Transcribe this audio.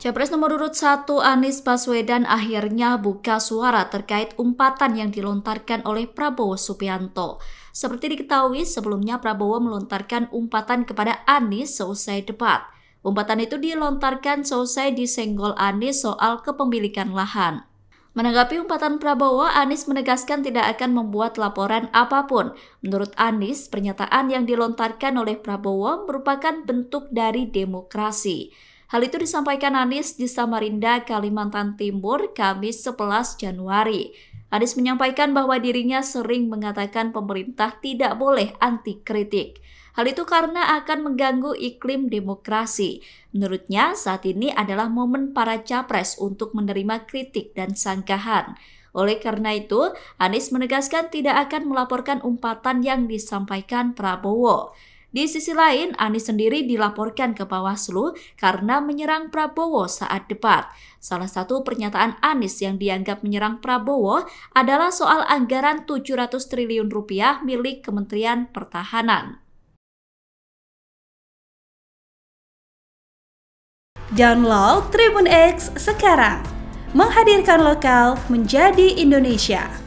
Capres nomor urut 1 Anies Baswedan akhirnya buka suara terkait umpatan yang dilontarkan oleh Prabowo Subianto. Seperti diketahui, sebelumnya Prabowo melontarkan umpatan kepada Anies seusai debat. Umpatan itu dilontarkan seusai disenggol Anies soal kepemilikan lahan. Menanggapi umpatan Prabowo, Anies menegaskan tidak akan membuat laporan apapun. Menurut Anies, pernyataan yang dilontarkan oleh Prabowo merupakan bentuk dari demokrasi. Hal itu disampaikan Anies di Samarinda, Kalimantan Timur, Kamis 11 Januari. Anies menyampaikan bahwa dirinya sering mengatakan pemerintah tidak boleh anti kritik. Hal itu karena akan mengganggu iklim demokrasi. Menurutnya, saat ini adalah momen para capres untuk menerima kritik dan sanggahan. Oleh karena itu, Anies menegaskan tidak akan melaporkan umpatan yang disampaikan Prabowo. Di sisi lain, Anies sendiri dilaporkan ke Bawaslu karena menyerang Prabowo saat debat. Salah satu pernyataan Anies yang dianggap menyerang Prabowo adalah soal anggaran 700 triliun rupiah milik Kementerian Pertahanan. Download Tribun X sekarang, menghadirkan lokal menjadi Indonesia.